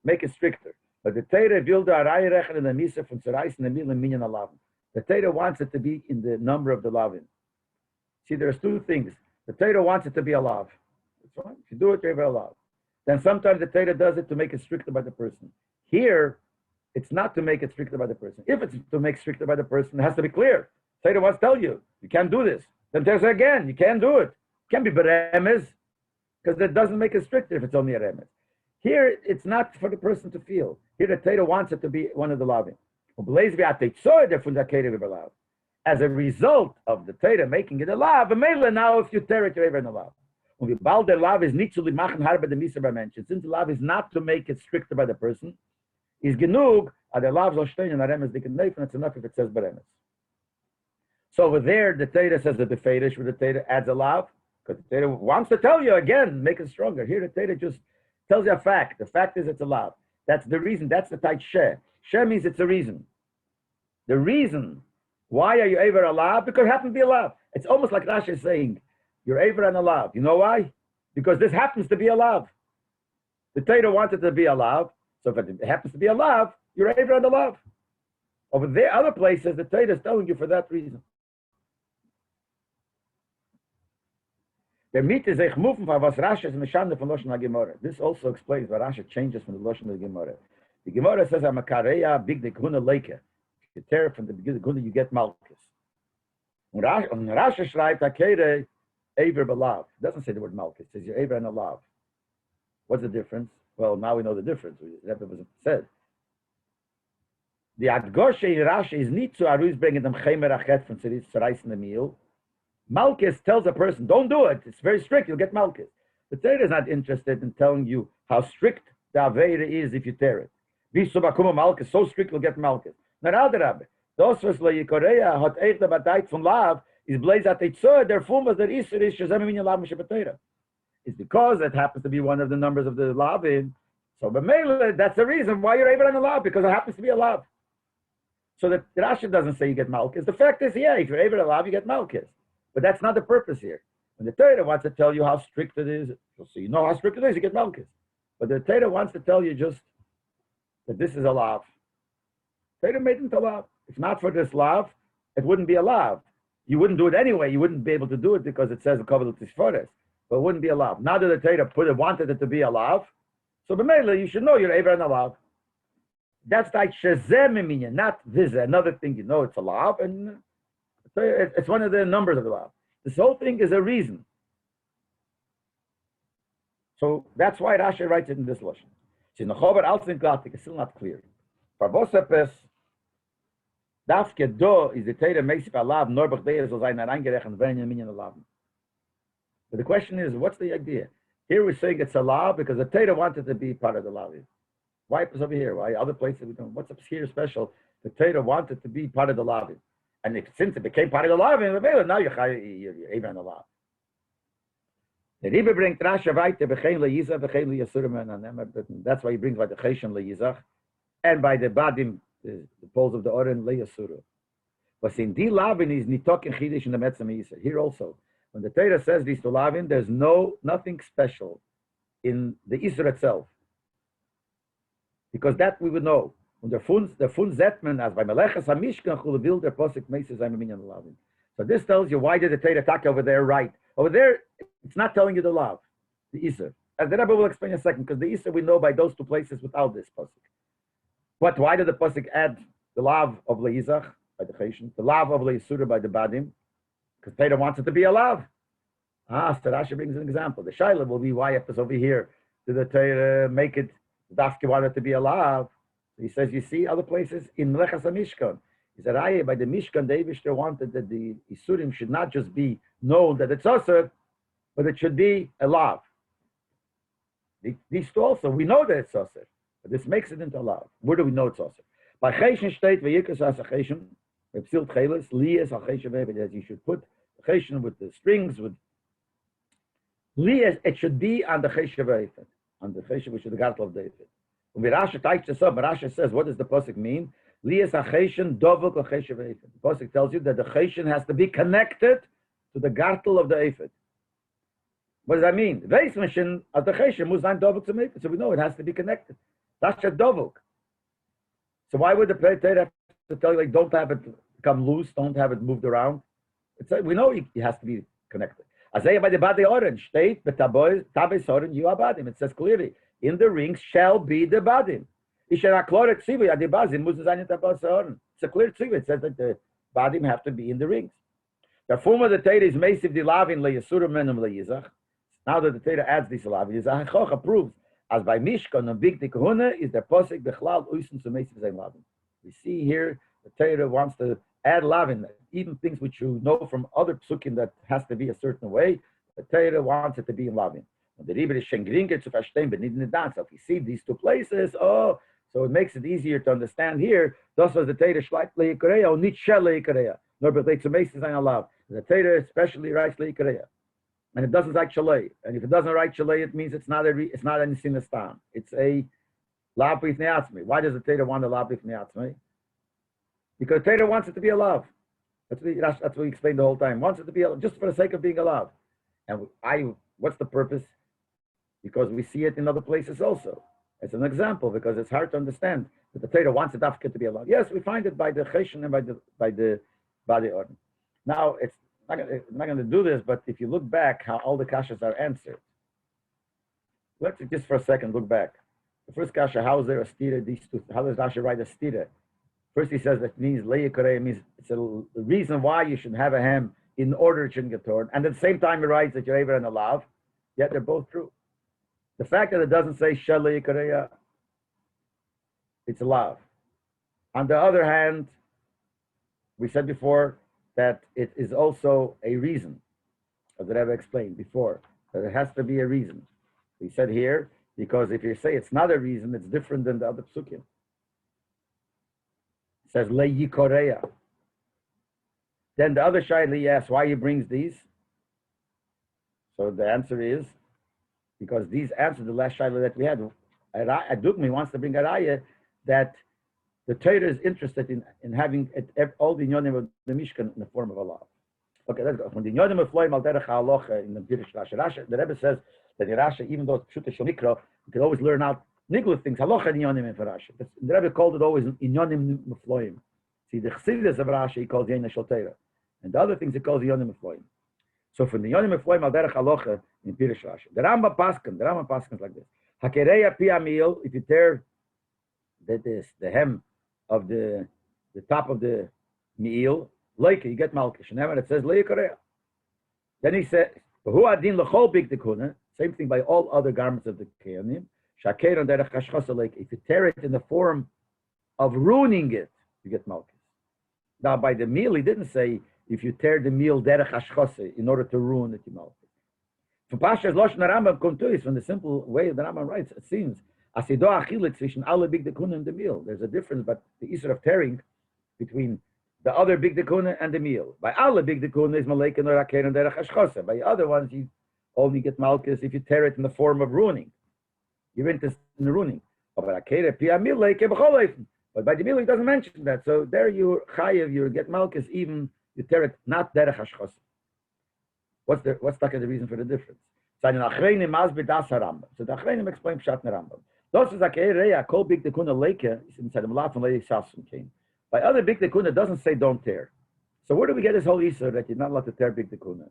make it stricter. But the Torah will the Arayrechen and the Misa from Sarais and the Mil and Minyan Alavin. The Torah wants it to be in the number of the lavin. See, there's two things. The Torah wants it to be a lav. That's right. If you do it, you're a lav. Then sometimes the Torah does it to make it stricter by the person. Here, it's not to make it stricter by the person. If it's to make stricter by the person, it has to be clear. Torah wants to tell you, you can't do this. Then Torah says again, you can't do it. It can't be beremes, because it doesn't make it stricter if it's only a remes. Here, it's not for the person to feel. Here, the Torah wants it to be one of the lavim. As a result of the Torah making it a lav, now if you tear it, you're even a lav. Since the lav is not to make it stricter by the person, is genug, it's enough if it says beremes. So over there, the Torah says the beferish, where the Torah adds a lav, Because the Torah wants to tell you again, make it stronger. Here the Torah just tells you a fact. The fact is it's allowed. That's the reason. That's the type sheh. Sheh means it's a reason. The reason why are you ever allowed? Because it happens to be allowed. It's almost like Rashi is saying, you're ever and allowed. You know why? Because this happens to be allowed. The Torah wanted to be allowed. So if it happens to be allowed, you're ever and allowed. Over there, other places, the Torah is telling you for that reason. This also explains why Rashi changes from the Lashon of the Gemara. The Gemara says, "I'm a kareya big the guna leike." You tear from the guna, you get malchus. When Rashi schreibt, "Akere ever belav," it doesn't say the word malchus. It says you're ever and alav. What's the difference? Well, now we know the difference. That was said. The Adgoshe in Rashi is nicht zu aruz bringen dem chemer achet from zerreißen the meal. Malchus tells a person, don't do it. It's very strict. You'll get malchus. The Torah is not interested in telling you how strict the Aveira is if you tear it. Visubakuma malchus, so strict you'll get malchus. Now, Adarabbe, those was le Yikorea, hot eich the batayt from lav, is blaze at eitzor, their fumas, their isur is shazem min lav mishabatera. It's because it happens to be one of the numbers of the lavin. So, b'meila, that's the reason why you're able on the lav, because it happens to be a lav. So the Rashi doesn't say you get malchus. The fact is, yeah, if you're able to lav, you get malchus. But that's not the purpose here. When the Torah wants to tell you how strict it is, so you know how strict it is, you get malchus. But the Torah wants to tell you just that this is a lav. Torah made it a lav. If not for this lav, it wouldn't be a lav. You wouldn't do it anyway. You wouldn't be able to do it because it says a kovel tisfores. But it wouldn't be a lav. Now that the Torah wanted it to be a lav, so b'meila you should know you're ever in a lav. That's like shezem not this. Another thing you know it's a lav, and it's one of the numbers of the law. This whole thing is a reason. So that's why Rashi writes it in this lashon. It's still not clear. But the question is, what's the idea? Here we're saying it's a law because the Torah wanted to be part of the law. Why is over here? Why other places we don't? What's up here special? The Torah wanted to be part of the law. And since it became part of the law, now you're even on the law. The Rebbe brings Rashi weiter, b'chein le'yizach, b'chein le'yasurim, that's why he brings by the cheshen le'yizach, and by the badim, the poles of the oren le'yasuru. But in the lavin is nitok and chidish in the metzam yisah. Here also, when the Torah says this to lavin, there's nothing special in the Isra itself, because that we would know. Und der Fun Zetman, as by Melechas HaMishkan, Chul Vil, der Posik Meses Aymaminyan Lavin. So this tells you, why did the Torah talk over there right? Over there, it's not telling you the lav, the Isser. As the Rabbi will explain in a second, because the Isser we know by those two places without this Posik. But why did the Posik add the lav of Le'izach, by the Cheshen, the lav of Le'isura by the Badim? Because Torah wants it to be a lav. So Rashi brings an example. The Shaila will be, why it was over here? Did the Torah make it, the Dafki wanted to be a lav? He says, you see other places in Melechas HaMishkan. He said, by the Mishkan, the Eibishter wanted that the Isurim should not just be known that it's Osir, but it should be a lav. These two also, we know that it's Osir, but this makes it into a lav. Where do we know it's Osir? By Cheshen State, V'yikas HaSacheshen, V'psil Tcheles, Liyas HaCheshen V'yikas, you should put the Cheshen with the strings, with Liyas, it should be on the Cheshen V'yikas, on the Cheshen, which is the Gartel of David. When Rashi types this up, Rashi says, what does the pasuk mean? Liyas hacheshen dovuk l'cheshen v'eifed. The pasuk tells you that the cheshen has to be connected to the gartel of the eifed. What does that mean? Veis mission of the cheshen must not dovuk to eifed. So we know it has to be connected. That's a dovuk. So why would the Torah have to tell you, like, don't have it come loose, don't have it moved around? We know it has to be connected. Azayah by the body orange state, but tabes orange you abadim. It says clearly, in the rings shall be the badim. It's a clear tzivah. It says that the badim have to be in the rings. The form of the Torah is meisiv dilavin leyasurim menum leyizach. Now that the Torah adds this lavin, Zachachocha proves as by Mishkan and Big Tikkuna is the posik bechlal uisen to meisiv zayin lavin. We see here the Torah wants to add lavin, even things which you know from other psukim that has to be a certain way. The Torah wants it to be in lavin. And the Rebbe is shengringer to verstehen, but nicht in the dance. If you see these two places, so it makes it easier to understand here. Thus was the Torah shleich leikareya, or nicht shel leikareya. Nor but they to make sein allowed. The Torah especially writes leikareya. and it doesn't write shalei. And if it doesn't write shalei, it means it's not it's not any sinistan. It's a lav b'ifnei atzmi. Why does the Torah want a lav b'ifnei atzmi? Because the Torah wants it to be a lav. That's what we explained the whole time. Wants it to be just for the sake of being a lav. And what's the purpose? Because we see it in other places also. It's an example because it's hard to understand that the Torah wants the dafka to be a lav. Yes, we find it by the cheshen and by the body order. Now it's not going to do this, but if you look back, how all the kashas are answered. Let's just for a second look back. The first kasha, how is there a stira? These two, how does Rashi write a stira? First, he says that means le'yikorei means it's a reason why you should have a hem in order it shouldn't get torn. And at the same time, he writes that you're ever and a lav. Yet they're both true. The fact that it doesn't say shel le'yikorei, it's a lav. On the other hand, we said before that it is also a reason, as the Rebbe explained before, that it has to be a reason. He said here, because if you say it's not a reason, it's different than the other psukim. It says le'yikoreya. Then the other shaila asks why he brings these. So the answer is because these answer the last shaila that we had. Dugmi wants to bring a raya that the Torah is interested in having all the inyonim of the Mishkan in the form of a law. Okay, let's go. When the inyonim of floim al derech ha'alocha in the Pirish Rashi, the Rebbe says that in Rashi, even though it's pshuta shel mikra, you can always learn out nigla things. Halacha inyonim in Rashi. The Rebbe called it always inyonim mefloim. See, the chassidus of Rashi he calls yena shel Torah, and the other things he calls inyonim mefloim. So from the inyonim mefloim al derech ha'alocha in Pirish Rashi, the Rambam Paskin like this. Hakereya pi amil, if you tear the hem of the top of the meal, like you get malkish. And then it says leikorea. Then he said, "Who adin lechol big dekuna?" Same thing by all other garments of the kehanim. Shaker on derech hashchasa like if you tear it in the form of ruining it, you get malkish. Now by the meal, he didn't say if you tear the meal derech hashchasa in order to ruin it, you malkish. From Pasha's Lashon Rambam Kontuis, from the simple way the Rambam writes, it seems. Asido achilit zwischen alle big dekuna and the meal. There's a difference, but the issue of tearing between the other big dekuna and the meal. By alle big dekuna is malek and raker and derech hashchasa. By other ones, you only get malchus if you tear it in the form of ruining. You're interested in ruining. But by the meal, he doesn't mention that. So there you chayev, you get malchus even you tear it not derech hashchasa. What's the reason for the difference? So the Achreinim explain Pshat in Rambam. Those is like a kol big dekuna leike. Inside the Malat and Leib Sasson came. By other big dekuna doesn't say don't tear. So where do we get this whole issue that you're not allowed to tear big dekuna?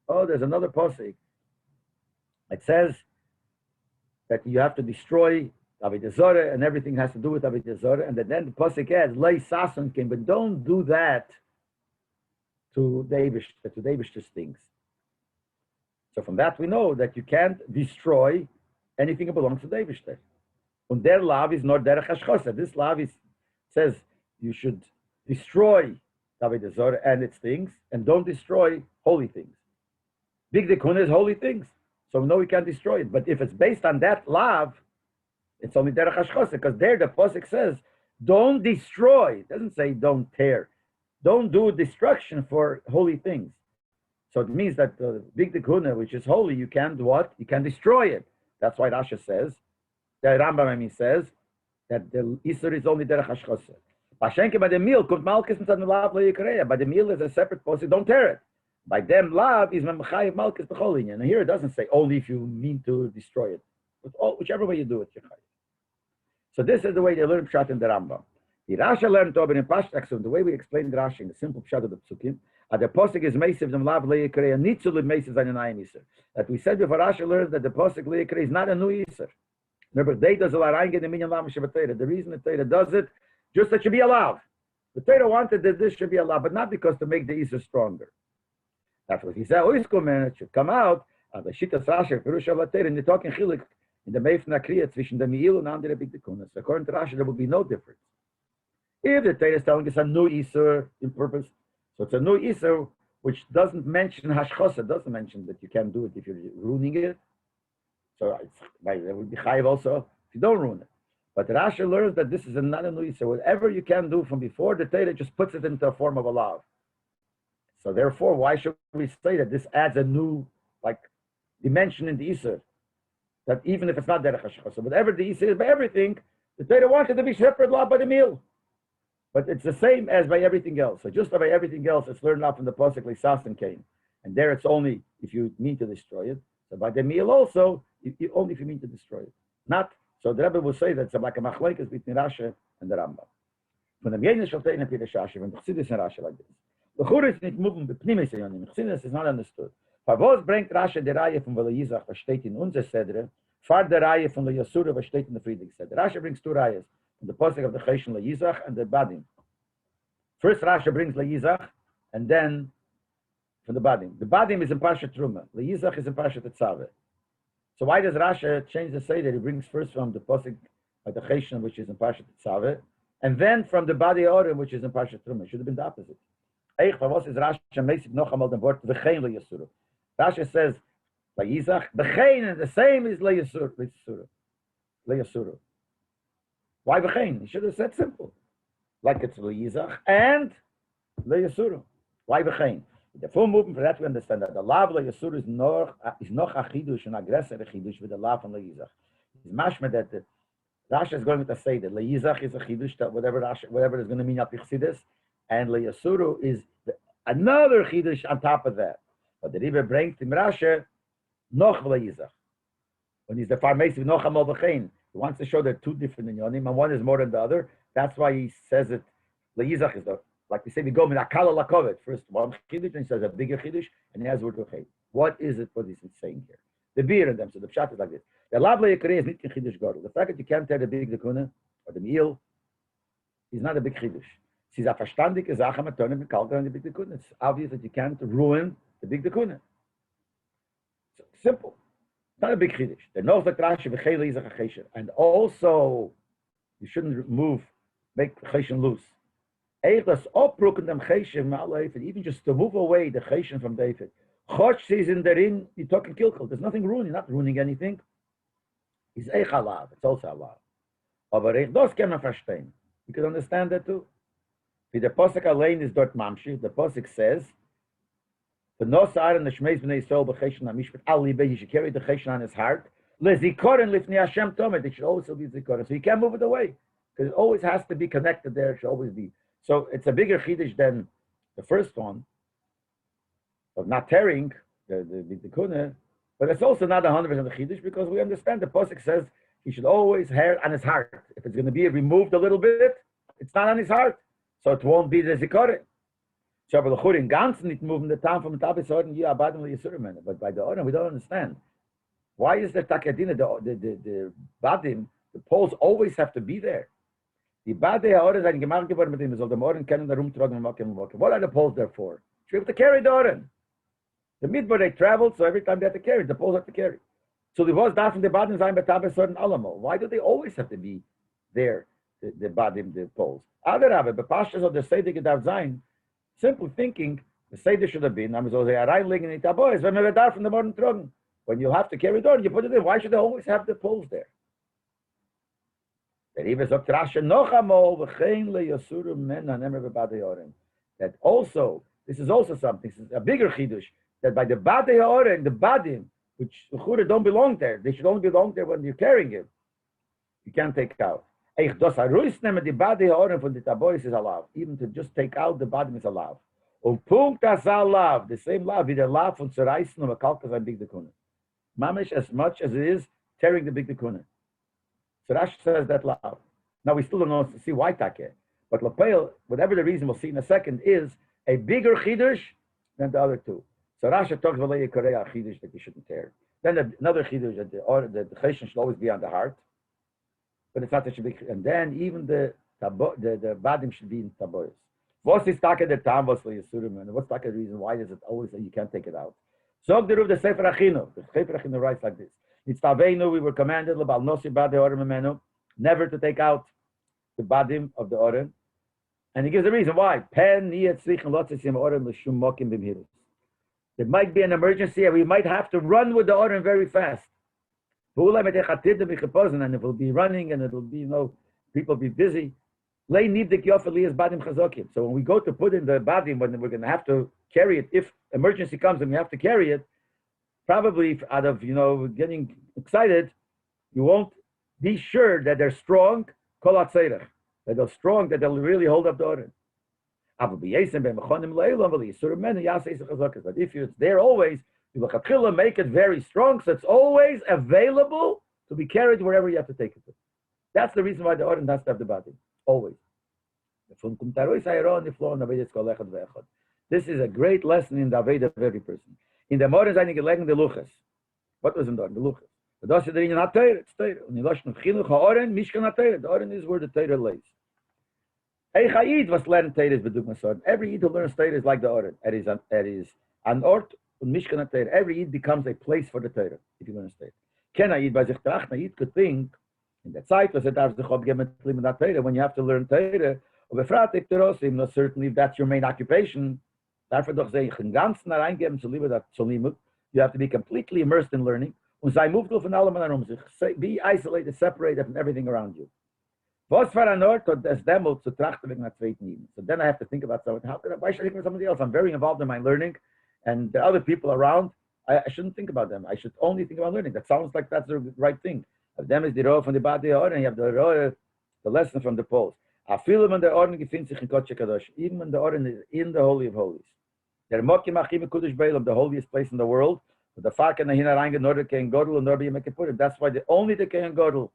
Oh, there's another posik. It says that you have to destroy Avodah Zarah and everything has to do with Avodah Zarah, and then the posik adds Leib Sasson came, but don't do that to Davish things. So from that we know that you can't destroy anything that belongs to the Eibishter. And their lav is not derech hashchasa. This lav says you should destroy Avodah Zarah and its things, and don't destroy holy things. Big dekuna is holy things, so we know we can't destroy it. But if it's based on that lav, it's only derech hashchasa, because there the posuk says don't destroy. It doesn't say don't tear. Don't do destruction for holy things. So it means that the big dekuna, which is holy, you can do what? You can destroy it. That's why Rasha says, the Rambam says, that the Isser is only derech hashchasa. Pashenke by the meal, kommt malchus and lav le'yikreya. By the meal is a separate posuk, don't tear it. By them lav is memchayev malchus b'chol. And here it doesn't say only if you mean to destroy it. Whichever way you do it, you're chayev. So this is the way they learn Pshat in the Rambam. The Rasha learned over in Pashtak, so the way we explained Rashi in the simple Pshat of the Psukim, the posuk is meisiv dem lav le'yikreya nitzul meisiv zayin iser. That we said before Rashi learned that the posuk le'yikreya is not a new iser. Remember, they does a laraying in the minyan lam shevatayra. The reason the Torah does it, just that should be allowed. The Torah wanted that this should be allowed, but not because to make the iser stronger. That's what he said. Oiskumen, it should come out. The shittas Rashi Pirusha Vatayra, and they're talking chilik in the meifna kriya zwischen the miil and andere big dekunas. According to Rashi, there will be no difference. If the Torah is telling us a new iser in purpose. So it's a new Isser which doesn't mention hashchosa, doesn't mention that you can't do it if you're ruining it. So it would be chayiv also if you don't ruin it. But Rashi learns that this is not a new Isser. Whatever you can do from before, the Torah just puts it into a form of a law. So therefore, why should we say that this adds a new, like dimension in the Isser. That even if it's not derech hashchasa, whatever the Isser is by everything, the Torah wanted to be separate law by the meal. But it's the same as by everything else. So just by everything else, it's learned out from the pasuk like Sas and Cain. And there it's only if you mean to destroy it. So by the meal also, only if you mean to destroy it. Not, so the Rebbe will say that it's like a machlekes between Rashi and the Rambam. Von dem Jenen Shaltein and Pirish Rashi, when Chassidus and Rashi like this. The Chur is not moving bepnimis yonim. Chassidus is not understood. Favos bringt Rashi the Reihe von Vela Yisach, was steht in unser Sedre, far the Reihe von the Yasura, was steht in the Friedrich Sedre. Rashi brings two Reihes, from the pasuk of the Cheshen Yisach and the Badim. First Rashi brings Yisach, and then from the Badim. The Badim is in Parshat Truma. Yisach is in Parshat Tetzave. So why does Rashi change the Seder? He brings first from the pasuk of the Cheshen, which is in Parshat Tetzave, and then from the Badi Orim, which is in Parshat Truma. It should have been the opposite. Eich, was is Rashi meisik noch einmal the word v'chein le'yasura. Rashi says le'yizach, v'chein, and the same is le'yasura. Why v'chein? He should have said simple, like it's le'yizach and le'yasura. Why v'chein? The full movement for that we understand that the lav le'yasura is noch a chidush, an aggressive chidush with the lav and le'yizach. It's mashma that the Rashi is going to say that le'yizach is a chidush that whatever is going to mean up chsidis. And Le'yasuru is another chidush on top of that. But the Rebbe brings him Rashi noch Le'yizach. When he's the farmasi noch amal v'chein, he wants to show there are two different inyonim, and one is more than the other. That's why he says it. Le'yizach is like we say, we go min akala lakovet. First one chidush, and he says a bigger chidush, and he has word v'chein. What is it? What is it saying here? The beer in them. So the pshat is like this. The lav le'yikari is not chidush gadol. The fact that you can't tear the big dekuna or the meal is not a big chidush. It's a verstandige Sache mit Tönen mit Kalker and the big dekuna. It's obvious that you can't ruin the big dekuna. So simple. Not a big chiddush. The knows that Rashi v'chei is a chesher, and also you shouldn't make cheshen loose. Eichlas opruken dem cheshen ma'aleif, even just to move away the cheshen from David. Chosh is in therein. You're talking kilkel. There's nothing ruining. You're not ruining anything. It's eich alav. It's also alav. Aber eich dos kann man verstehen. You can understand that too. The pasuk allein is dort mamshi. The pasuk says, "The nosar and the shmeis b'nei Yisrael b'cheshen hamishpat al libei." He should carry the cheshen on his heart. Lezikoren lifnei Hashem tomet. It should also be zikoren. So you can't move it away because it always has to be connected there. It should always be. So it's a bigger chiddush than the first one of not tearing the kuna, but it's also not 100% the chiddush because we understand the pasuk says he should always have on his heart. If it's going to be removed a little bit, it's not on his heart. So it won't be the zikorin. So the chur in ganzen nicht moving the town from the tabis order, yeah, badim le'yisurim. But by the order, we don't understand. Why is there takadina the badim? The poles always have to be there. The badei order sind gemacht geworden mit dem soll der Oren kennen da rumtragen und machen. What are the poles there for? You have to carry the Oren. The midbar they traveled, so every time they have to carry, the poles have to carry. So the was da from the badim sein bei tabis order alamo. Why do they always have to be there? The badim, the poles. Other Rabbi, but pastors of the Seder gedav zayin, simple thinking, the Seder should have been, so they are reinlegen in tabois, when we were there from the modern trogen. When you have to carry it on, you put it in. Why should they always have the poles there? That also, this is also something, this is a bigger chidush, that by the badei oren, the badim, which don't belong there, they should only belong there when you're carrying it. You can't take it out. Even to just take out the bottom is allowed. The same lav, the lav from Zeraisen or Kalkas and Big Dekuna. Mamish as much as it is tearing the Big Dekuna. So Rashi says that lav. Now we still don't know to see why take, but Lapel, whatever the reason we'll see in a second, is a bigger chidush than the other two. So Rashi talks about a Korea chidush that you shouldn't tear. Then another chidush that the cheshen should always be on the heart. But it's not such a big, and then even the badim should be in taboyos. What's this taka the tam was for Yisurim, and what's taka the reason why is it always that you can't take it out? So the Sefer Achinu. The Sefer Achinu writes like this: Nitztaveinu, we were commanded about nosi bade orem memenu, never to take out the badim of the orem, and he gives the reason why. Pen niyat tzrichen lotzisim orem l'shum mokim b'mhirus. There might be an emergency, and we might have to run with the orem very fast. And it will be running, and it will be, people be busy. So when we go to put in the badim, when we're going to have to carry it, if emergency comes and we have to carry it, probably out of getting excited, you won't be sure that they're strong. That they're strong, that they'll really hold up the order. But if it's there always, you will make it very strong, so it's always available to be carried wherever you have to take it to. That's the reason why the order has to have the body. Always. This is a great lesson in the Aveda of every person. In the Morgen seine gelegen the Luchas. What was in the Luchas? The Das is the in Atayr, it's Tayr. And in Lashon Chinuch HaOren, Mishkan Atayr. The Oren is where the Tayr lays. Eich was learn Tayr is bedugmas Oren. Every Yid who learns Tayr is like the Oren. It is an Ort and Mishkan Atayr. Every Yid becomes a place for the Tayr, if you learn Tayr. Ken a Yid by sich trachten, a Yid could think, in that Zeit was it darf sich abgeben mit Limit Tayr, when you have to learn Tayr, certainly if that's your main occupation, you have to be completely immersed in learning. Be isolated, separated from everything around you. So then I have to think about something. Why should I think about somebody else? I'm very involved in my learning, and the other people around, I shouldn't think about them. I should only think about learning. That sounds like that's the right thing. Them is the row from the body, and you have the lesson from the poles. Even when the Orden is in the Holy of Holies. The holiest place in the world. But the Fakan Hinaranga can Godel and Norbi make it put it. That's why only the King Godel,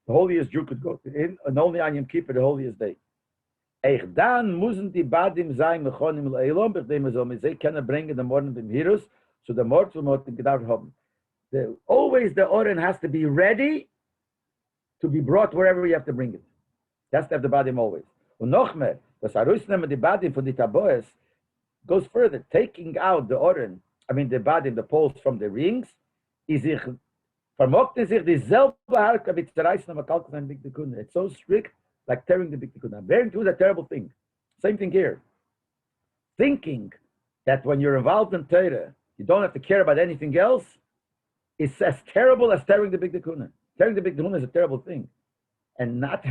the holiest Jew could go in, and only on Yom Kippur, the holiest day. Dan müssen die Badim sein mechonim leilom, bechdem sie können bringen the morning bim Hirus, so the mort will not gedacht haben. Always the Orden has to be ready to be brought wherever you have to bring it. That's to have the badim always. And noch mehr, das Arusnehmen die badim von die Taboes goes further. Taking out the Oren, the badim, the poles from the rings, vermochten sich dieselbe Harka wie zerreißen am Kalkus ein Big Tikkun. It's so strict, like tearing the Big Tikkun. Bearing to is a terrible thing. Same thing here. Thinking that when you're involved in Torah, you don't have to care about anything else, is as terrible as tearing the Big Tikkun. Tearing the Big Tikkun is a terrible thing. And not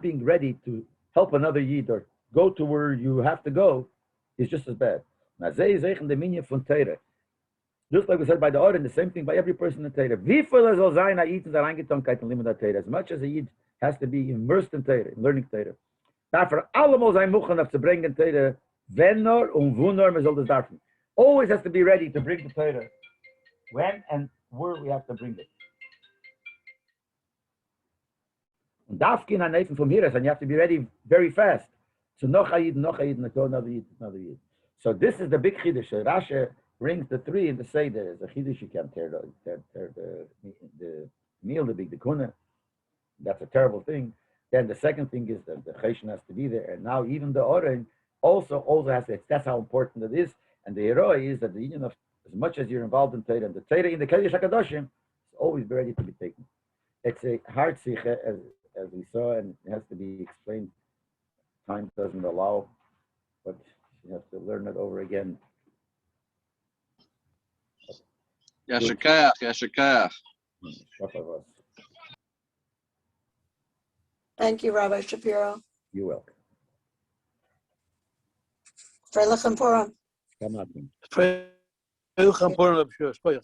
being ready to help another Yid or go to where you have to go is just as bad. Just like we said by the Oren, the same thing by every person in Torah. As much as a Yid has to be immersed in Torah, in learning Torah. Dafür allemal sein Muchan zu bringen Torah, wenn nur und wo nur man soll das darfen. Always has to be ready to bring the Torah. When and where we have to bring it. And Dafkin and Nathan from here, and you have to be ready very fast. So noch a Yid, another Yid. So this is the big Chiddush. Rashi brings the three in the Seder. As a Chiddush, you can't tear the meal, the big Tikkun. That's a terrible thing. Then the second thing is that the Cheshen has to be there. And now even the Oren also has to, that's how important it is. And the hero is that the union of, as much as you're involved in Torah, and the Torah in the Kodesh HaKadoshim, is always ready to be taken. It's a hard sikha, as we saw, and it has to be explained. Time doesn't allow, but you have to learn it over again. Yashikach. Thank you, Rabbi Schapiro. You're welcome. Freilich and Purim. Come on. Freilich and Purim, Rabbi Schapiro.